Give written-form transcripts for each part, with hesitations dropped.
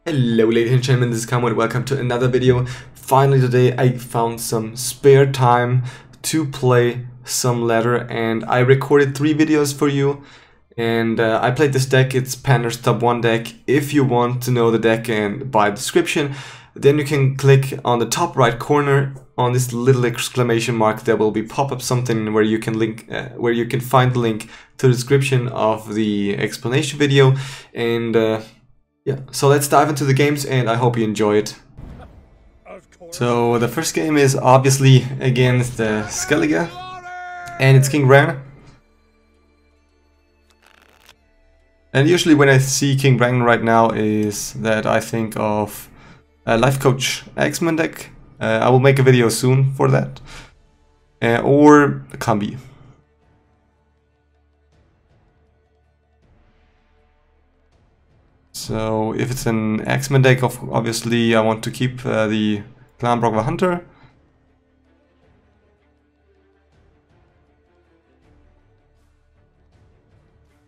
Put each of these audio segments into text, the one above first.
Hello ladies and gentlemen, this is Kamu and welcome to another video. Finally today I found some spare time to play some ladder and I recorded 3 videos for you. And I played this deck. It's Panda's top 1 deck. If you want to know the deck and by description, then you can click on the top right corner on this little exclamation mark. There will be pop up something where you can find the link to the description of the explanation video. And yeah, so let's dive into the games and I hope you enjoy it. So the first game is obviously against the Skellige and it's King Ran. And usually when I see King Ran right now is that I think of a Life Coach X-Men deck. I will make a video soon for that. Or a Kamu. So if it's an X-Men deck, obviously I want to keep the Clan Brokvar Hunter.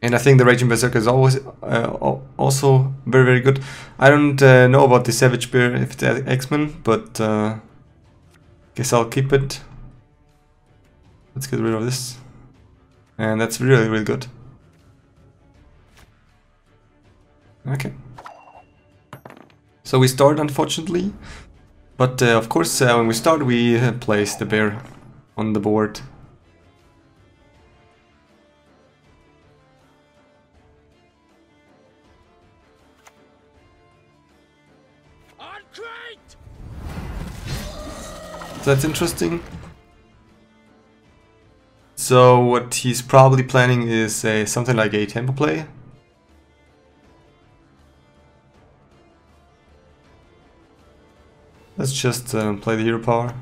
And I think the Raging Berserker is always also very good. I don't know about the Savage Bear if it's X-Men, but guess I'll keep it. Let's get rid of this. And that's really good. Okay. So we start, unfortunately, but of course when we start we place the bear on the board. So that's interesting. So what he's probably planning is something like a tempo play. Let's just play the hero power.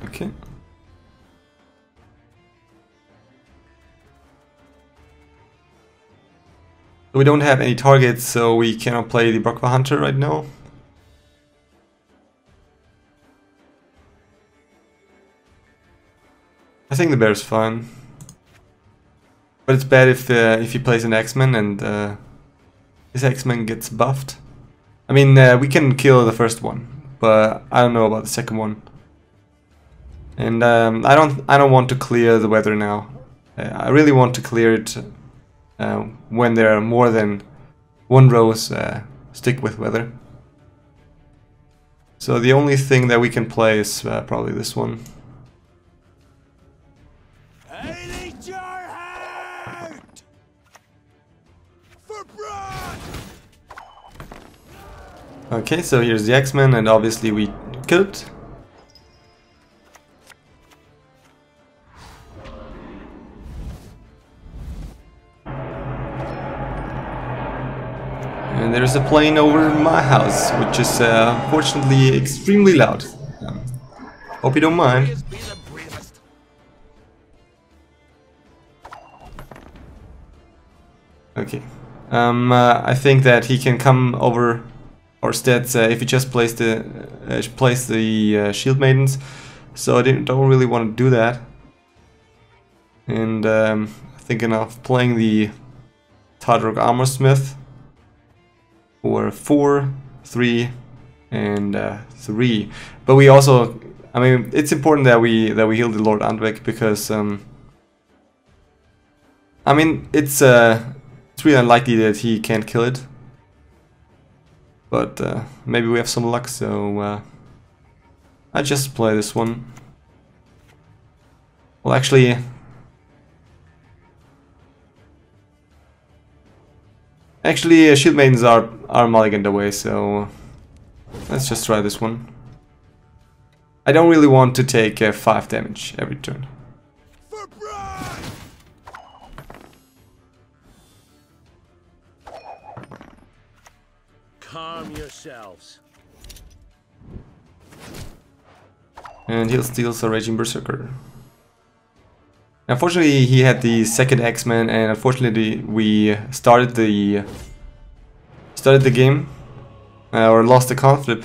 Okay. We don't have any targets, so we cannot play the Brokvar Hunter right now. I think the bear's fine, but it's bad if he plays an X-Men and his X-Men gets buffed. I mean, we can kill the first one, but I don't know about the second one. And I don't want to clear the weather now. I really want to clear it when there are more than one rose stick with weather. So the only thing that we can play is probably this one. Okay, so here's the X-Men and obviously we kill it. And there's a plane over my house, which is unfortunately extremely loud. Hope you don't mind. Okay. I think that he can come over our stats if he just plays the Shieldmaidens. So I don't really want to do that. And thinking of playing the Tordarroch Armorsmith for 4, 3, and 3. But we also, I mean, it's important that we heal the Lord Andvek because I mean it's really unlikely that he can't kill it. But maybe we have some luck, so I just play this one. Well, actually, Shieldmaidens are mulliganed away, so let's just try this one. I don't really want to take 5 damage every turn. Calm yourselves. And he'll steal a Raging Berserker. Unfortunately, he had the second X-Men, and unfortunately, we started the game or lost the coin flip.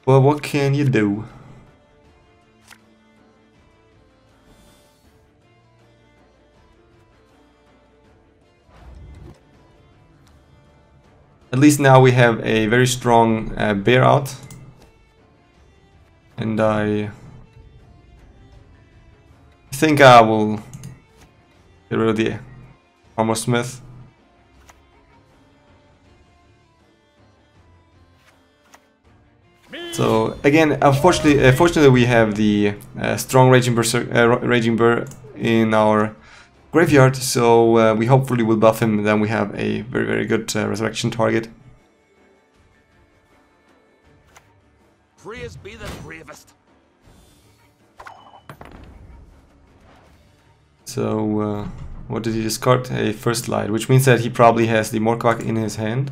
Well, what can you do? At least now we have a very strong bear out. And I think I will get rid of the Armorsmith. So again, fortunately we have the strong Raging Bear in our graveyard, so we hopefully will buff him, then we have a very good resurrection target. Praise be the bravest. So what did he discard? A first light, which means that he probably has the Morkvarg in his hand.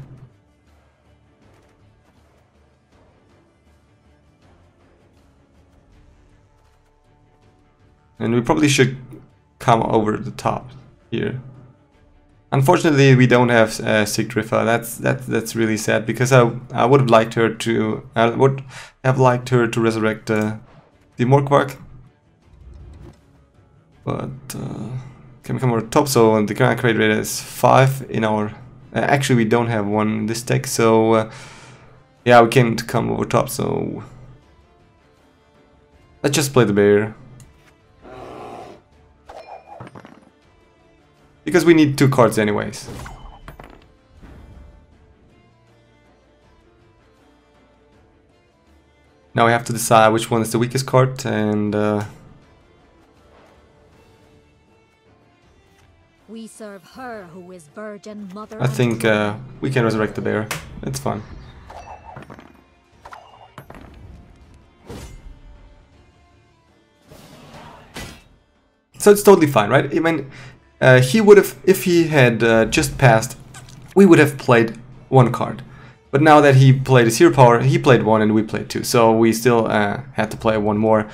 And we probably should come over the top here. Unfortunately, we don't have Sigrdrifa. That's really sad, because I would have liked her to resurrect the Morkvarg. But can we come over the top? So the current crate rate is 5 in our. Actually, we don't have one in this deck, so yeah, we can't come over top. So let's just play the bear. Because we need 2 cards anyways. Now we have to decide which one is the weakest card, and we serve her who is virgin mother. I think we can resurrect the bear. It's fun. So it's totally fine, right? I mean, he would have, if he had just passed, we would have played 1 card. But now that he played his hero power, he played 1 and we played 2. So we still had to play 1 more.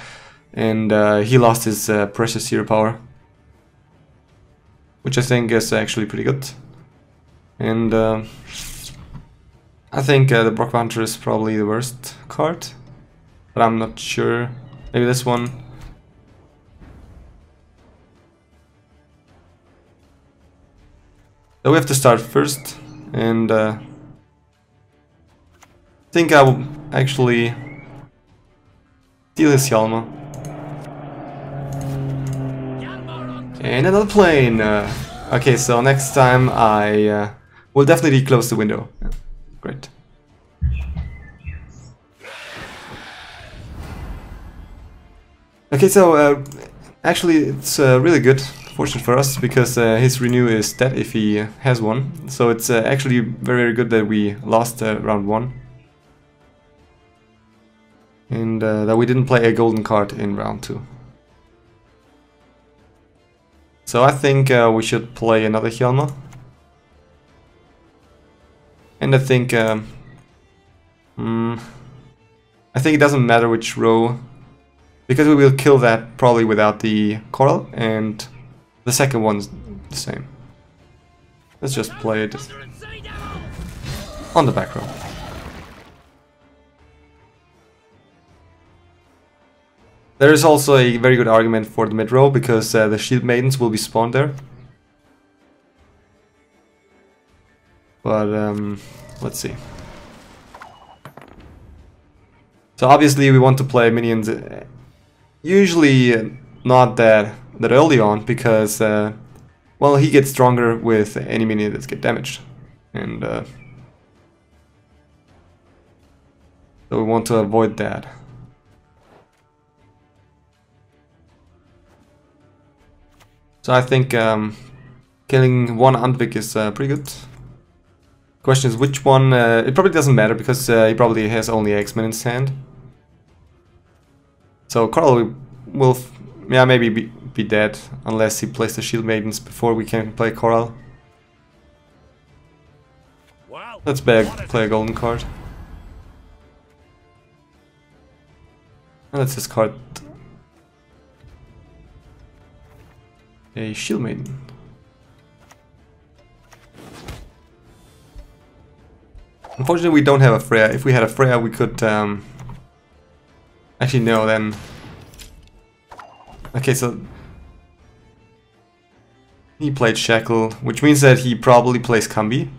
And he lost his precious hero power, which I think is actually pretty good. And I think the Brokvar Hunter is probably the worst card. But I'm not sure. Maybe this one. So we have to start first, and I think I will actually steal his Hjalmar. And another plane! Okay, so next time I will definitely close the window. Yeah, great. Okay, so actually it's really good. Fortunate for us, because his renew is dead if he has one. So it's actually very good that we lost round 1. And that we didn't play a golden card in round 2. So I think we should play another Hjalmar. And I think it doesn't matter which row, because we will kill that probably without the coral, and the second one's the same. Let's just play it on the back row. There is also a very good argument for the mid row, because the Shieldmaidens will be spawned there. But let's see. So obviously we want to play minions usually not that early on, because well, he gets stronger with any minion that gets damaged, and so we want to avoid that. So I think killing 1 Andvik is pretty good. Question is which one. It probably doesn't matter, because he probably has only X-Men in his hand. So Coral will yeah, maybe be dead, unless he plays the Shieldmaidens before we can play Coral. Let's play a golden card. And let's discard a Shieldmaiden. Unfortunately we don't have a Freya. If we had a Freya we could Actually, no, then... Okay, so... He played Shackle, which means that he probably plays Combi.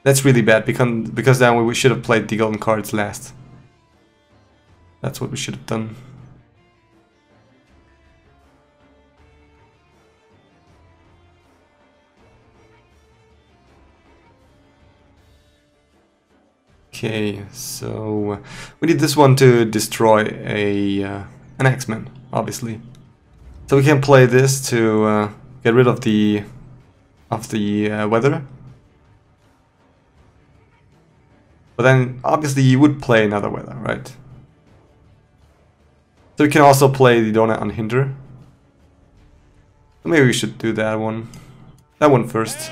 That's really bad, because then we should have played the golden cards last. That's what we should have done. Okay, so we need this one to destroy an X-Men, obviously. So we can play this to get rid of the weather. But then obviously you would play another weather, right? So we can also play the Donar on Hindar. Maybe we should do that one. That one first.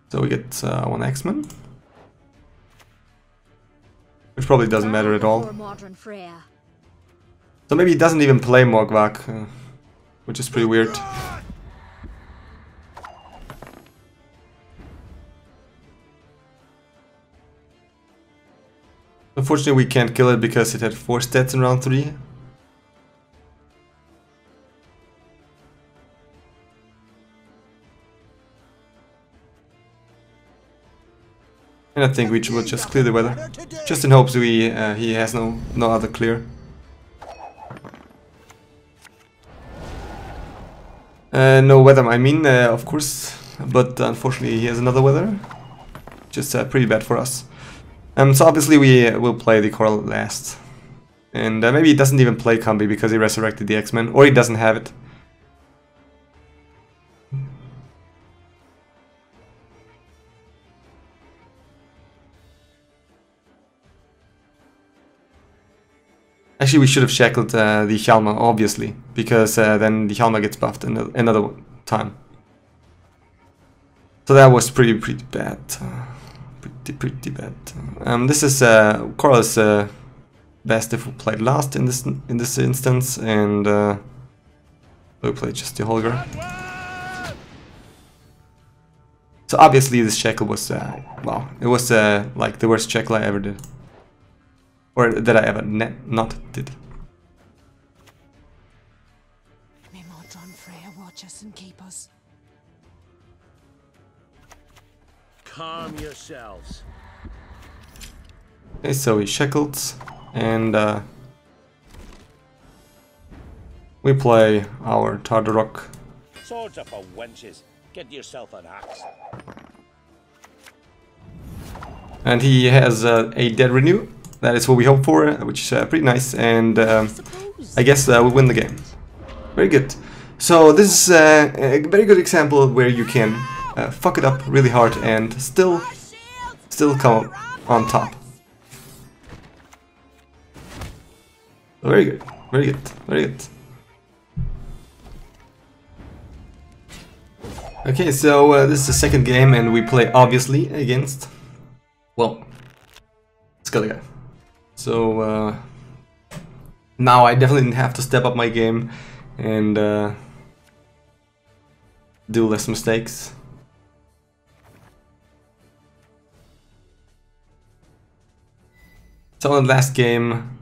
So we get one X-Men, which probably doesn't matter at all. So maybe he doesn't even play Morkvarg, which is pretty weird. Unfortunately we can't kill it because it had 4 stats in round 3. And I think we will just clear the weather, just in hopes he has no other clear. No weather, I mean, of course, but unfortunately he has another weather, just pretty bad for us. So obviously we will play the Coral last, and maybe he doesn't even play Combi because he resurrected the X-Men, or he doesn't have it. Actually, we should have shackled the Hjalmar, obviously, because then the Hjalmar gets buffed another time. So that was pretty bad. Pretty bad. This is Coral is best if we played last in this instance, and we played just the Holger. So obviously this shackle was well, it was like the worst shackle I ever did. Or that I ever not did. May Mardroeme Freya watch us and keep us. Calm yourselves. Okay, so we shackled, and we play our Tordarroch. Swords are for wenches. Get yourself an axe. And he has a dead renew. That is what we hope for, which is pretty nice, and I guess we win the game. Very good. So this is a very good example where you can fuck it up really hard and still come on top. Very good, very good, very good. Okay, so this is the second game, and we play obviously against, well, Skellige. So now I definitely have to step up my game and do less mistakes. So in the last game,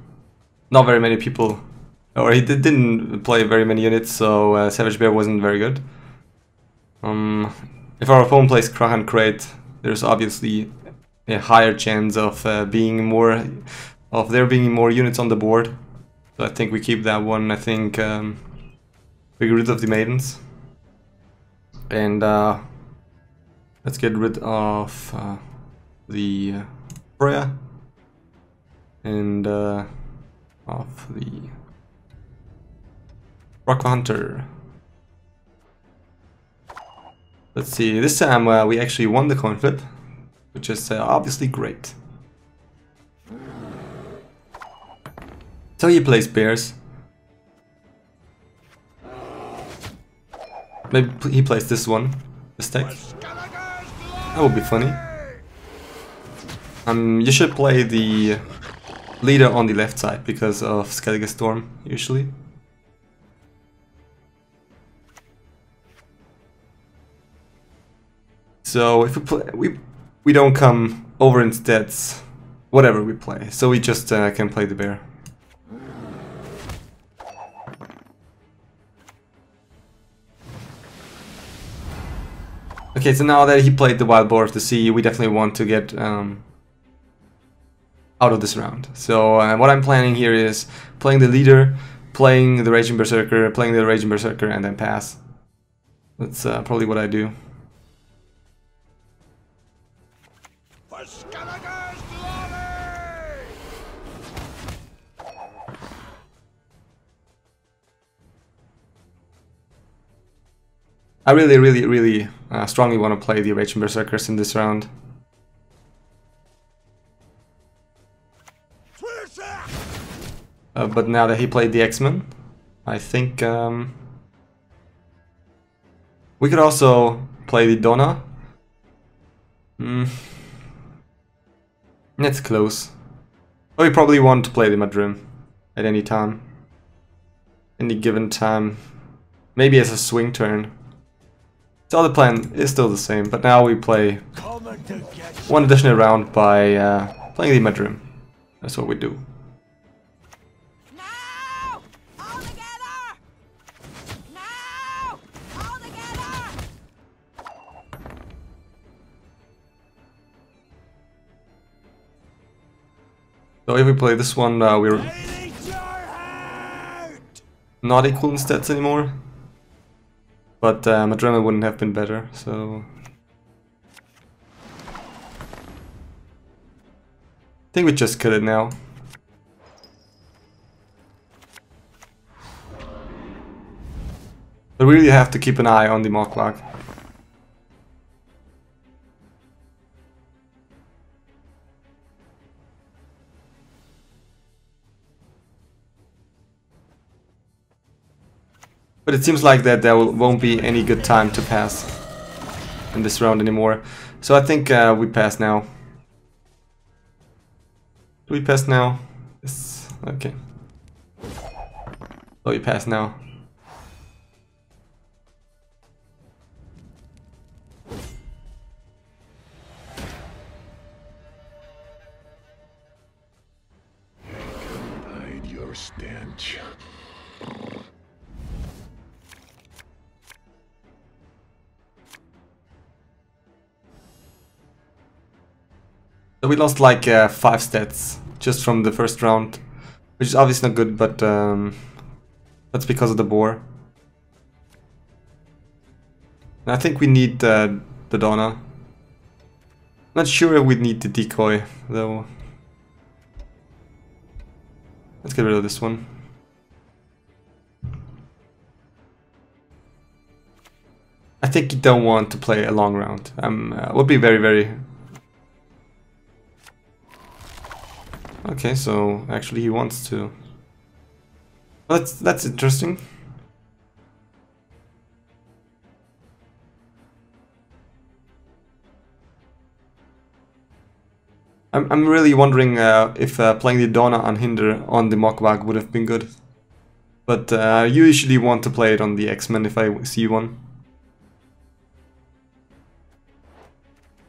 not very many people, or he didn't play very many units, so Savage Bear wasn't very good. If our opponent plays Crach and Crate, there's obviously a higher chance of there being more units on the board. So I think we keep that one. I think we get rid of the maidens, and let's get rid of the Freya and of the Rock Hunter. Let's see. This time we actually won the coin flip, which is obviously great. So he plays bears. Maybe he plays this one, this deck. That would be funny. You should play the leader on the left side because of Skellige Storm, usually. So if we we don't come over in stats whatever we play, so we just can play the bear. Okay, so now that he played the Wild Boar of the Sea, we definitely want to get out of this round. So what I'm planning here is playing the leader, playing the Raging Berserker, and then pass. That's probably what I do. For Skellige's glory! I really strongly want to play the Raging Berserkers in this round. But now that he played the X-Men, I think we could also play the Donar. That's close. But we probably want to play the Mardroeme at any time. Any given time. Maybe as a swing turn. So the plan is still the same, but now we play one additional round by playing the Mardroeme. That's what we do. Now! All together! Now! All together! So if we play this one, we're not equal in stats anymore. But Mardroeme wouldn't have been better, so... I think we just kill it now. But we really have to keep an eye on the Morkvarg. But it seems like that there won't be any good time to pass in this round anymore. So I think we pass now. Do we pass now? Yes. Okay. So we pass now. Hide your stench. So we lost like 5 stats just from the first round, which is obviously not good, but that's because of the boar. And I think we need the Donar. Not sure if we need the Decoy though. Let's get rid of this one. I think you don't want to play a long round. Would be very... Okay, so actually he wants to. Well, that's interesting. I'm really wondering if playing the Donar on Hindar on the Morkvarg would have been good. But I usually want to play it on the X-Men if I see one.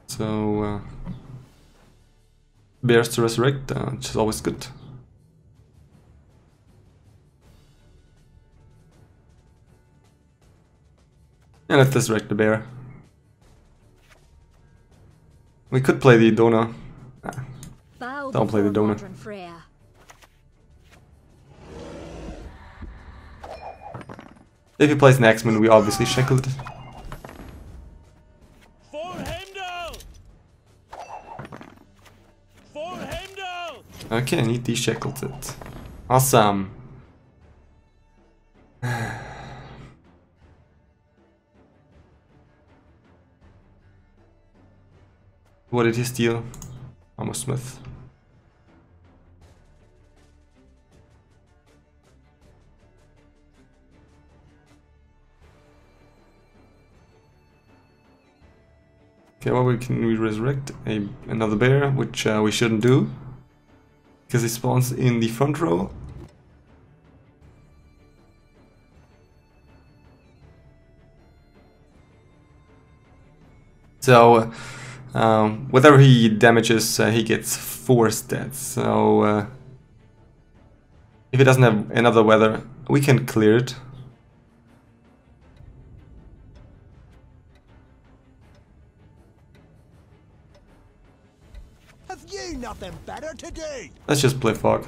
So bears to resurrect, which is always good. And let's resurrect the bear. We could play the Donar. Don't play the Donar. Freya. If he plays an X-Men, we obviously shackled it. For Hindar! For Hindar! Okay, and he deshackled it. Awesome. What did he steal? Armorsmith. Okay, well, we can resurrect another bear, which we shouldn't do, because he spawns in the front row. So whatever he damages, he gets 4 stats. So if he doesn't have another weather, we can clear it. Have you nothing better to do? Let's just play fog.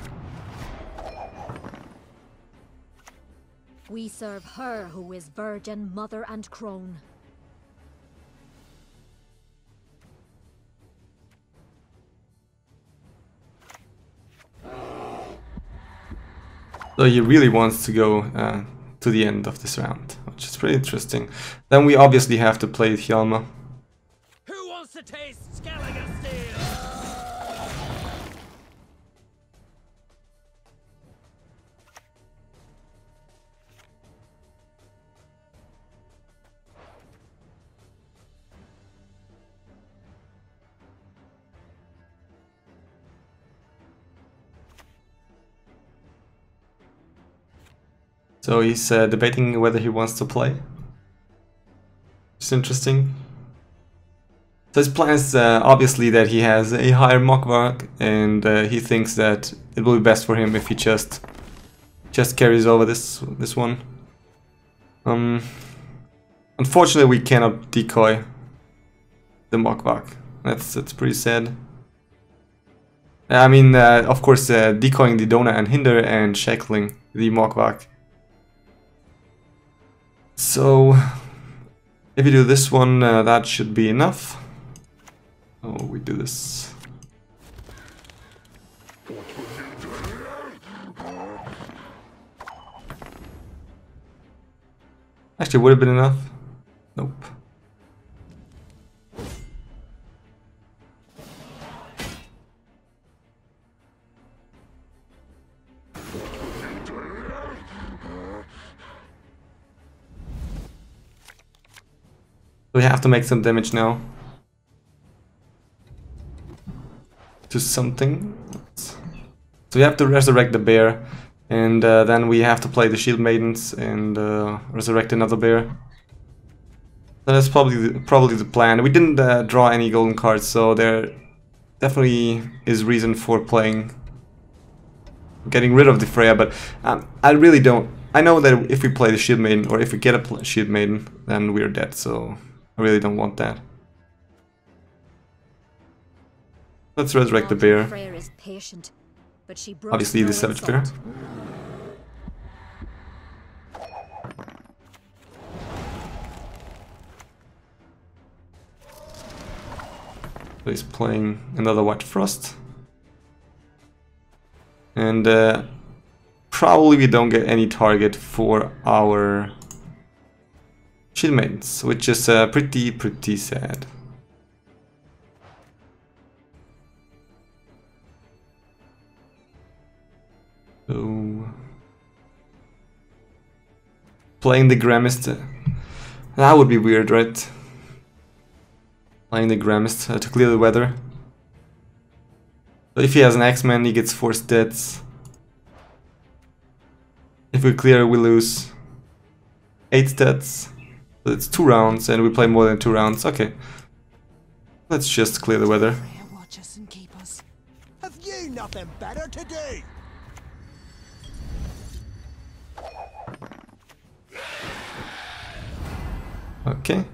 We serve her who is virgin, mother, and crone. So he really wants to go to the end of this round, which is pretty interesting. Then we obviously have to play Hjalmar. Who wants to taste Skellige steel? So he's debating whether he wants to play. It's interesting. So his plan is obviously that he has a higher Morkvarg, and he thinks that it will be best for him if he just carries over this one. Unfortunately, we cannot decoy the Morkvarg. That's pretty sad. I mean, of course, decoying the Donar and Hindar and shackling the Morkvarg. So, if you do this one, that should be enough. Oh, we do this. Actually, would have been enough. Nope. We have to make some damage now to something. So we have to resurrect the bear, and then we have to play the Shieldmaidens and resurrect another bear. So that's probably the plan. We didn't draw any golden cards, so there definitely is reason for getting rid of the Freya. But I really don't. I know that if we play the Shieldmaiden, or if we get a Shieldmaiden, then we're dead. So I really don't want that. Let's resurrect the bear. Freya is patient, but she broke Obviously no the savage insult. bear. So he's playing another White Frost. And probably we don't get any target for our Shieldmaidens, which is pretty sad. So playing the Gremist, that would be weird, right? Playing the Gremist to clear the weather. So if he has an X-Man, he gets 4 stats. If we clear, we lose 8 stats. So it's 2 rounds, and we play more than 2 rounds. Okay, let's just clear the weather. Freya, watch us and keep us. Have you nothing better to do? Okay.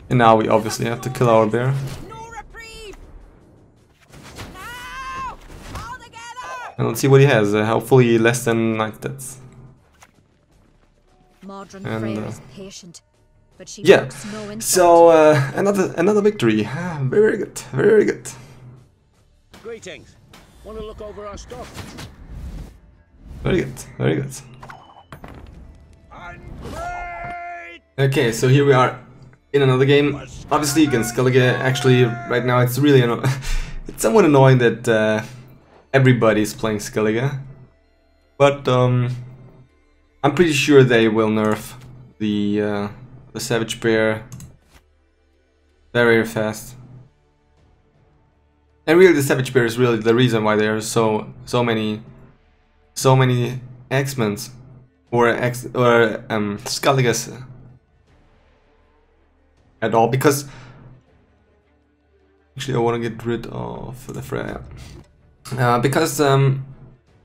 And now we obviously have to kill our bear. No reprieve! Now! All together! And let's see what he has. Hopefully less than 9 stats. Mardroeme And, Freya is patient, but she Yeah. brooks no insult. So another victory. Very good. Very good. Greetings. Want to look over our stuff? Very good. Very good. And great! Okay, so here we are in another game. Obviously against Skellige. Actually, right now it's really it's somewhat annoying that everybody is playing Skellige. But I'm pretty sure they will nerf the Savage Bear very fast. And really, the Savage Bear is really the reason why there are so many X-Men. or Skellige at all, because actually I want to get rid of the Freya. Because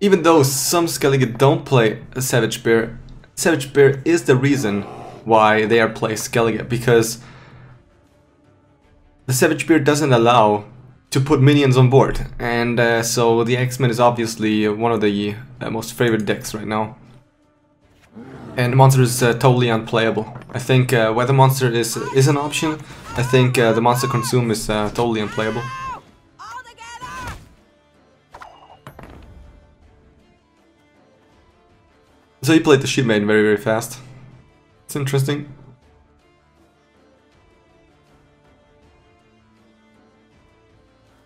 even though some Skellige don't play a Savage Bear is the reason why they are playing Skellige, because the Savage Bear doesn't allow to put minions on board, and so the X-Men is obviously one of the most favorite decks right now. And the monster is totally unplayable. I think Weather Monster is an option. I think the Monster Consume is totally unplayable. So he played the Shieldmaiden very fast. It's interesting.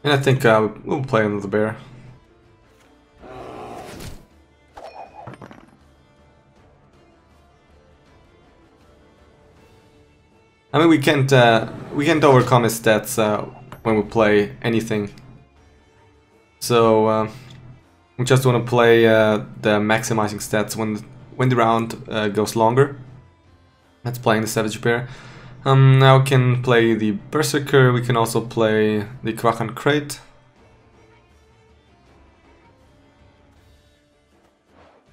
And I think we'll play another bear. I mean, we can't overcome his stats when we play anything. So we just want to play the maximizing stats when the round goes longer. That's playing the Savage Bear. Now we can play the Berserker. We can also play the Crach and Crate.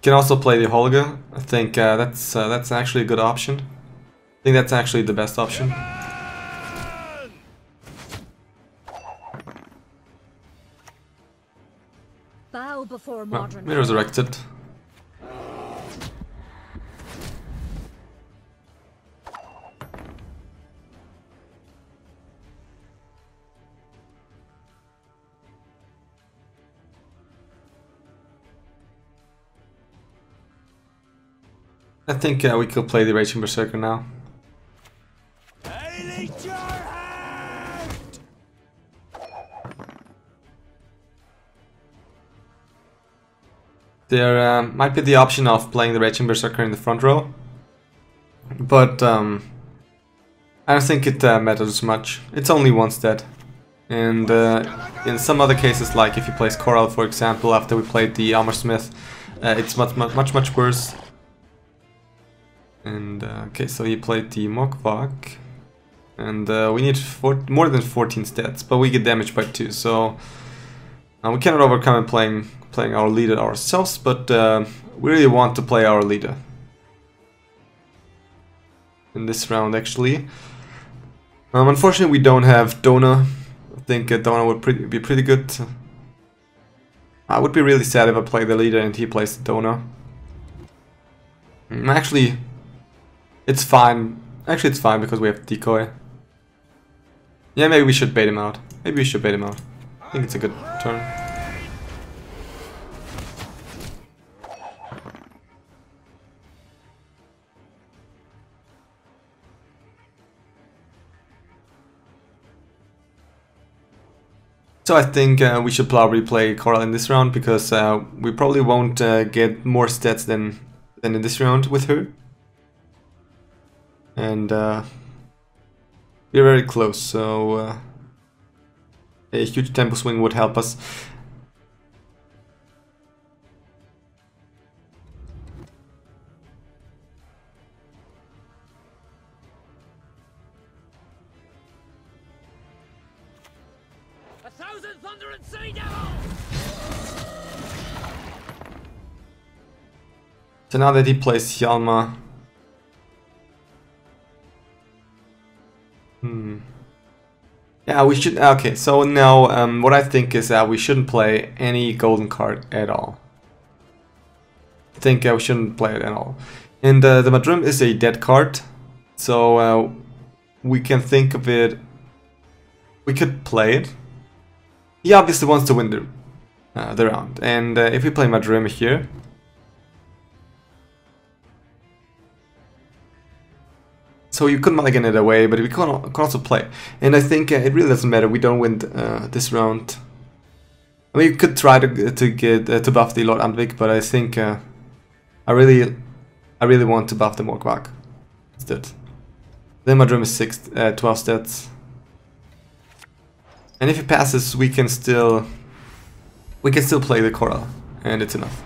Can also play the Holger. I think that's actually a good option. I think that's actually the best option. Bow before modern. We resurrected. I think we could play the Raging Berserker now. There might be the option of playing the Raging Berserker in the front row, but I don't think it matters much. It's only one stat, and in some other cases, like if you play Coral, for example, after we played the Armorsmith, it's much worse. And okay, so he played the Morkvarg, and we need more than 14 stats, but we get damaged by 2, so we cannot overcome it playing our leader ourselves, but we really want to play our leader in this round, actually. Unfortunately, we don't have Donar. I think Donar would be pretty good. I would be really sad if I play the leader and he plays the Donar. Actually, it's fine. Actually, it's fine because we have Decoy. Yeah, maybe we should bait him out. I think it's a good turn. So I think we should probably play Coral in this round, because we probably won't get more stats than in this round with her. And we're very close, so a huge tempo swing would help us. So now that he plays Hjalmar, yeah, we should. Okay, so now what I think is that we shouldn't play any golden card at all. I think we shouldn't play it at all. And the Mardroeme is a dead card, so we can think of it. We could play it. He obviously wants to win the round, and if we play Mardroeme here, so you could mulligan it away, but we can also play. And I think it really doesn't matter. We don't win this round. I mean, you could try to get to buff the Lord Andvik, but I think I really want to buff the Morkvarg instead. Then Mardroeme is 12 stats. And if he passes, we can still play the Coral, and it's enough.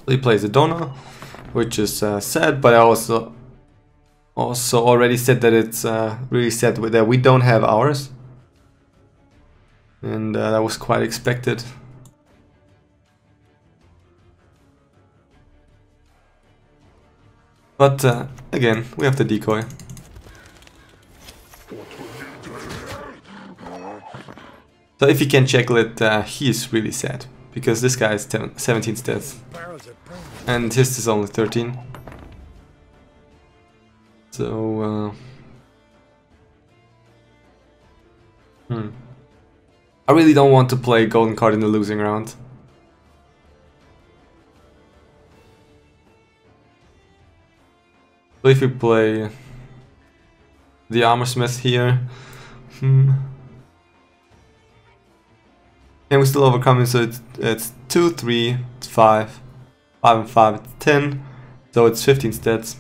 He plays a Donar, which is sad, but I also already said that it's really sad that we don't have ours. And that was quite expected. But again, we have the Decoy. So if you can check it, he is really sad. Because this guy is 17 stats. And his is only 13. So... I really don't want to play golden card in the losing round. So if we play the Armorsmith here, can we still overcome it? So it's 2, 3, it's 5, 5 and 5, it's 10, so it's 15 stats.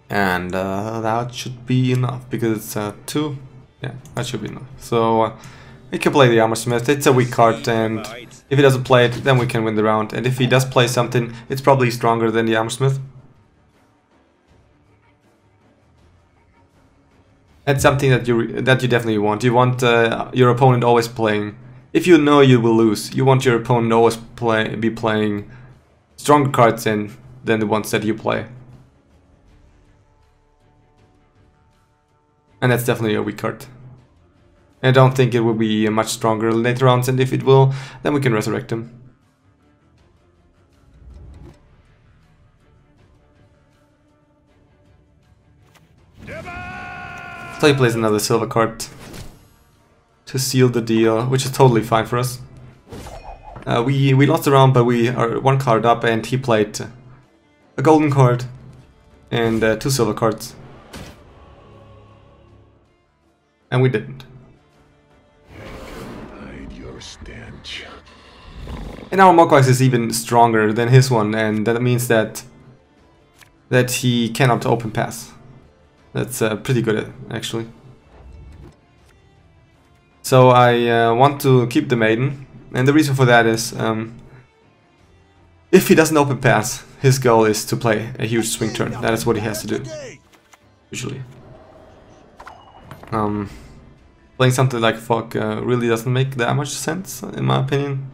And that should be enough, because it's 2, yeah, that should be enough. So we can play the Armorsmith, it's a weak card, and if he doesn't play it, then we can win the round. And if he does play something, it's probably stronger than the Armorsmith. That's something that you definitely want. You want your opponent always playing. If you know you will lose, you want your opponent always be playing stronger cards than the ones that you play. And that's definitely a weak card. I don't think it will be much stronger later rounds, and if it will, then we can resurrect him. So he plays another silver card to seal the deal, which is totally fine for us. We lost the round, but we are 1 card up, and he played a golden card and 2 silver cards. And we didn't. Your stench. And our Morkvarg is even stronger than his one, and that means that he cannot open pass. That's pretty good, actually. So I want to keep the Maiden, and the reason for that is if he doesn't open pass, his goal is to play a huge swing turn. That is what he has to do, usually. Playing something like Fog really doesn't make that much sense, in my opinion.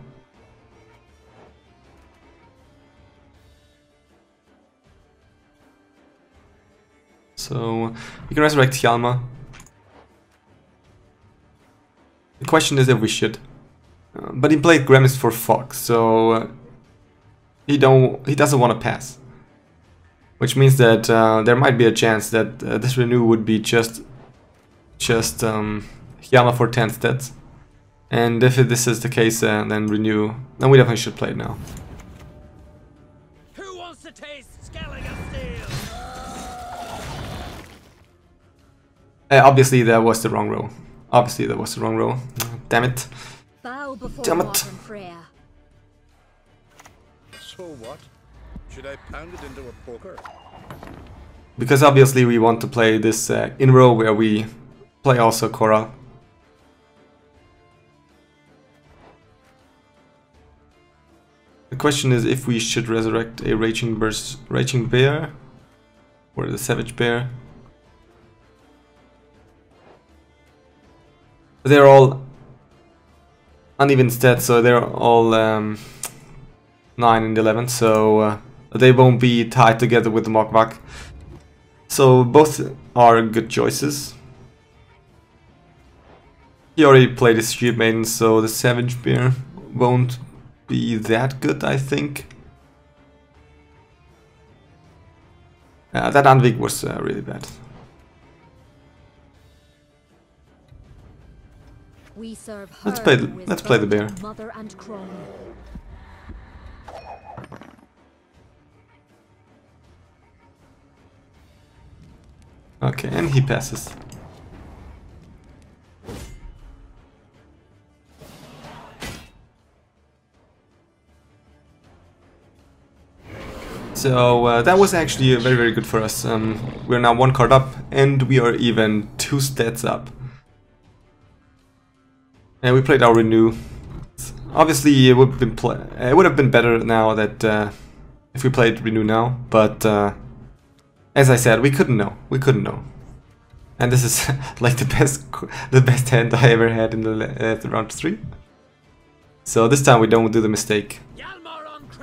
So we can resurrect Hjalmar. The question is if we should. But he played Gremist for Fog, so he doesn't want to pass. Which means that there might be a chance that this renew would be just Hjalmar for 10 stats. And if this is the case, then renew. Then we definitely should play it now. Who wants to taste Skellige Steel? Obviously, that was the wrong row. Obviously, that was the wrong row. Damn it. Bow before Damn it. Freya. So what? Should I pound it into a poker? Because obviously we want to play this in row where we play also Coral. The question is if we should resurrect a Raging Bear or the Savage Bear. They're all uneven stats, so they're all 9 and 11, so they won't be tied together with the Morkvarg. So both are good choices. He already played his Shieldmaiden, so the Savage Bear won't be that good, I think. That Anvik was really bad. We serve her Let's play the bear. Mother and crone. Okay, and he passes. So that was actually very, very good for us. We're now 1 card up, and we are even 2 stats up. And we played our renew. Obviously, it would have been better now that if we played Renew now, but as I said, we couldn't know. We couldn't know. And this is like the best hand I ever had in the round 3. So this time we don't do the mistake.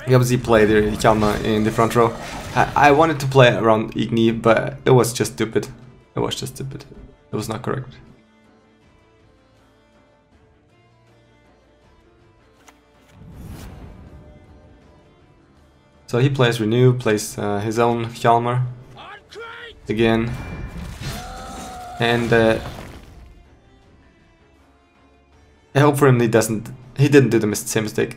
We obviously played Hjalmar in the front row. I wanted to play around Igni, but it was just stupid. It was just stupid. It was not correct. So he plays Renew, plays his own Hjalmar again, and I hope for him he didn't do the same mistake.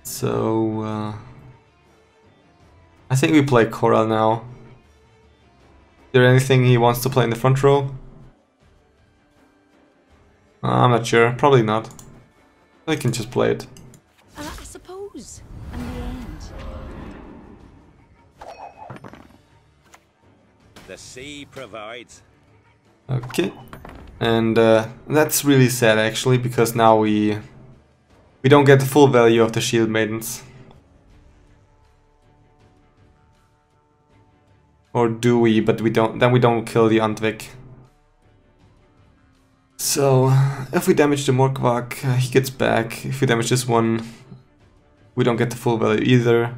So I think we play Coral now. Is there anything he wants to play in the front row? I'm not sure. Probably not. I can just play it. I suppose, in the end. The sea provides. Okay. And that's really sad actually, because now we don't get the full value of the Shieldmaidens. Or do we? But we don't. Then we don't kill the Andvik. So, if we damage the Morkvarg, he gets back. If we damage this one, we don't get the full value either.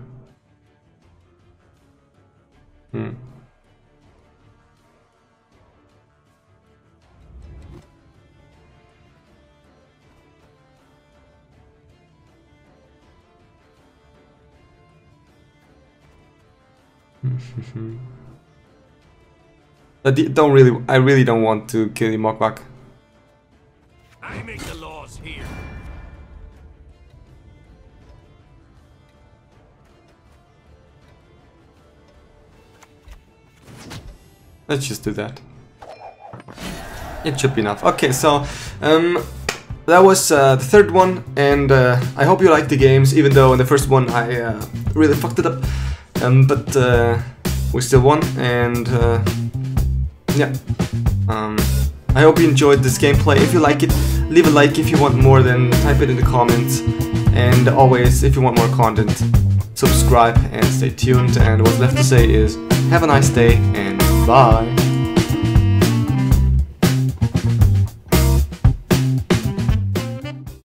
I really don't want to kill the Morkvarg. I make the laws here. Let's just do that. It should be enough. Okay, so that was the third one, and I hope you liked the games, even though in the first one I really fucked it up. But we still won, and yeah. I hope you enjoyed this gameplay. If you like it, leave a like. If you want more, then type it in the comments. And always, if you want more content, subscribe and stay tuned. And what's left to say is, have a nice day and bye.